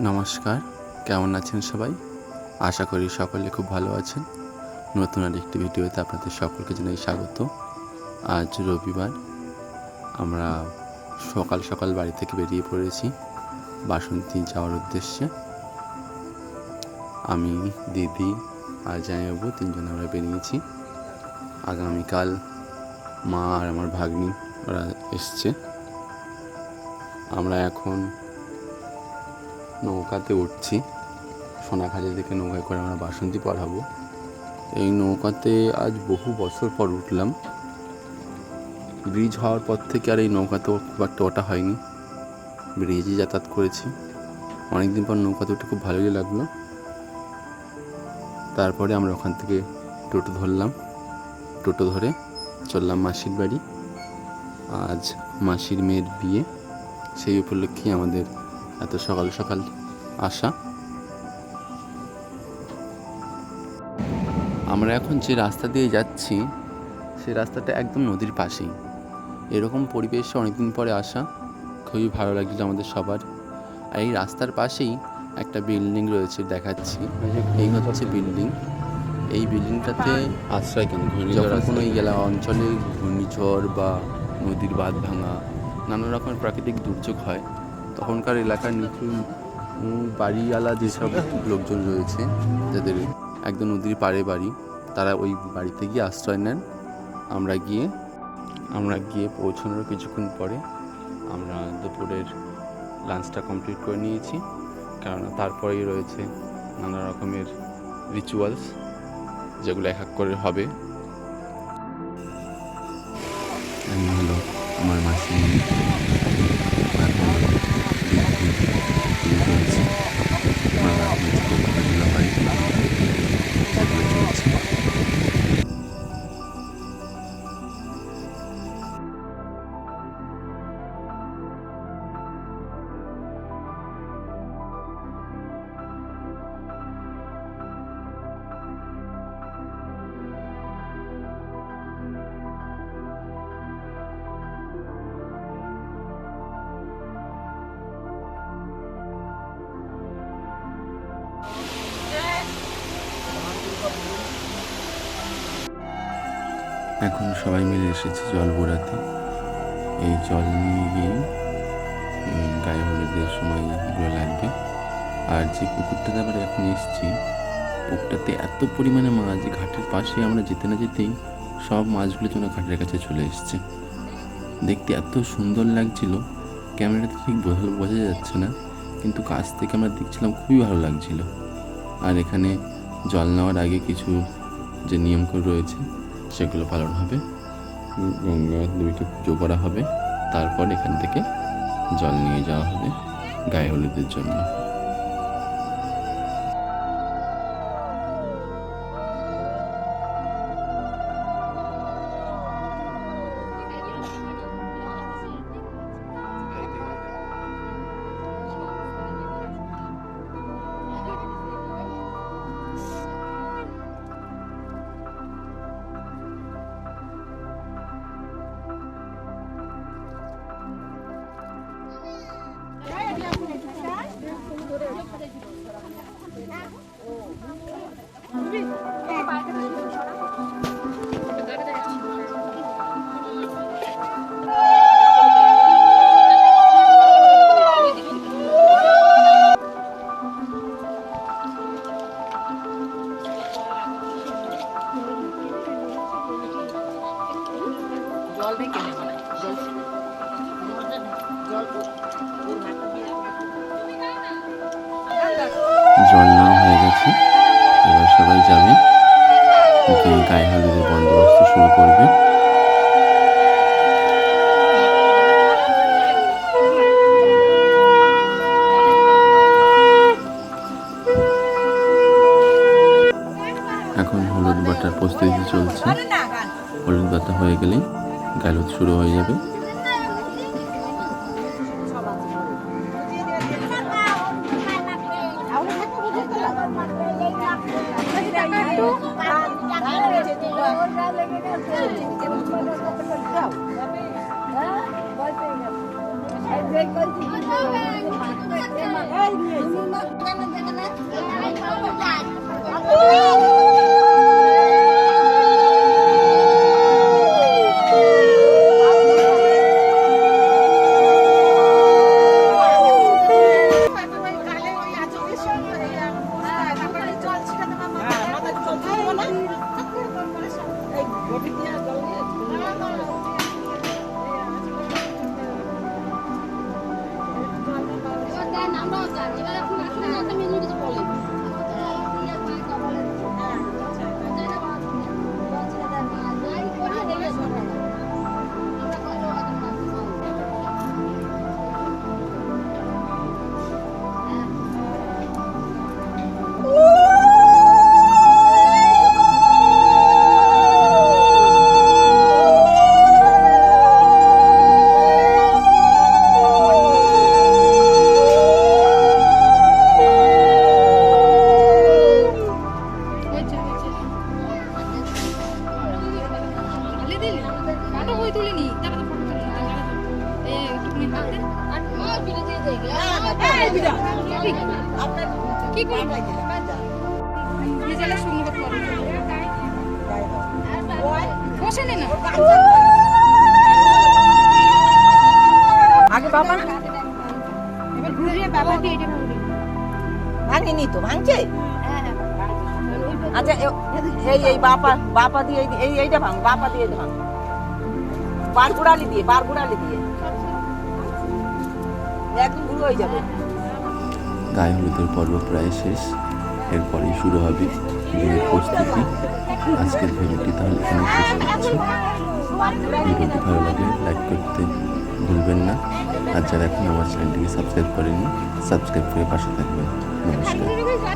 নমস্কার, কেমন আছেন সবাই? আশা করি সকলে খুব ভালো আছেন। নতুন আরেকটি ভিডিওতে আপনাদের সকলকে জানাই স্বাগত। আজ রবিবার, আমরা সকাল সকাল বাড়ি থেকে বেরিয়ে পড়েছি বাসন্তী যাওয়ার উদ্দেশ্যে। আমি, দিদি আর জামাইবাবু তিনজন আমরা বেরিয়েছি। আগামীকাল মা আর আমার ভাগ্নি ওরা এসছে। আমরা এখন নৌকাতে উঠছি। সোনাখালির দিকে নৌকায় করে আমরা বাসন্তী পার হব। এই নৌকাতে আজ বহু বছর পর উঠলাম। ব্রিজ হওয়ার পর থেকে আর এই নৌকাতেও খুব একটা ওঠা হয়নি। ব্রিজে যাতায়াত করেছি। অনেকদিন পর নৌকাতে উঠে খুব ভালোই লাগলো। তারপরে আমরা ওখান থেকে টোটো ধরলাম। টোটো ধরে চললাম মাসির বাড়ি। আজ মাসির মেয়ের বিয়ে, সেই উপলক্ষে আমাদের এত সকাল সকাল আসা। আমরা এখন যে রাস্তা দিয়ে যাচ্ছি সেই রাস্তাটা একদম নদীর পাশেই। এরকম পরিবেশে অনেকদিন পরে আসা খুবই ভালো লাগছিল আমাদের সবার। আর এই রাস্তার পাশেই একটা বিল্ডিং রয়েছে, দেখাচ্ছি। এই হচ্ছে বিল্ডিং। এই বিল্ডিংটাতে আশ্রয় কেন যখন কোনো এই অঞ্চলে ঘূর্ণিঝড় বা নদীর বাঁধ ভাঙা, নানা রকমের প্রাকৃতিক দুর্যোগ হয়, তখনকার এলাকার নিচু বাড়িওয়ালা যেসব লোকজন রয়েছে, যাদের একদম নদীর পাড়ে বাড়ি, তারা ওই বাড়িতে গিয়ে আশ্রয় নেন। আমরা গিয়ে পৌঁছানোর কিছুক্ষণ পরে আমরা দুপুরের লাঞ্চটা কমপ্লিট করে নিয়েছি, কারণ তারপরেই রয়েছে নানা রকমের রিচুয়ালস, যেগুলো এক এক করে হবে। আমি হলো আমার মাসি এখন সবাই মিলে এসেছি জল ভরাতে। এই জল নিয়ে গিয়ে গায়ে হলুদের সময় এগুলো লাগবে। আর যে পুকুরটাতে আবার এখন এসেছি, পুকুরটাতে এত পরিমাণে মাছ যে ঘাটের পাশে আমরা যেতে না যেতেই সব মাছগুলো যেন ঘাটের কাছে চলে এসছে। দেখতে এত সুন্দর লাগছিল, ক্যামেরাতে ঠিক বোঝা যাচ্ছে না, কিন্তু কাছ থেকে আমরা দেখছিলাম, খুবই ভালো লাগছিল। আর এখানে জল নেওয়ার আগে কিছু যে নিয়মগুলো রয়েছে সেগুলো পালন হবে। গঙ্গা দেবীকে পুজো করা হবে, তারপর এখান থেকে জল নিয়ে যাওয়া হবে গায়ে হলুদের জন্য। জল নেওয়া হয়ে গেছে, এবার সবাই যাবে গিয়ে গায়ে হলুদের বন্দোবস্ত শুরু করবে। এখন হলুদ বাটার প্রস্তুতি চলছে। হলুদ বাটা হয়ে গেলে গায়ে হলুদ শুরু হয়ে যাবে। কি করবো বসে নে না আগে বাবা এবার ঘুরিয়ে বাবাকে এটা ঘুরিয়ে ভাঙেনি তো ভাঙছে আচ্ছা এই বাপা বাপা দিয়ে এইটা ভাঙ বাপা দিয়ে ভাঙ পারগুড়ালি দিয়ে একদম গুঁড়ো হয়ে যাবে। গায়ে হলুদের পর্ব প্রায় শেষ, এরপরেই শুরু হবে বিয়ের প্রস্তুতি। আজকের ভিডিওটি তাহলে এখানে শেষ করছি। ভিডিওটি ভালো লাগলে লাইক করতে ভুলবেন না, আর যারা এখন আমার চ্যানেলটিকে সাবস্ক্রাইব করেননি সাবস্ক্রাইব করে পাশে থাকবেন। নমস্কার।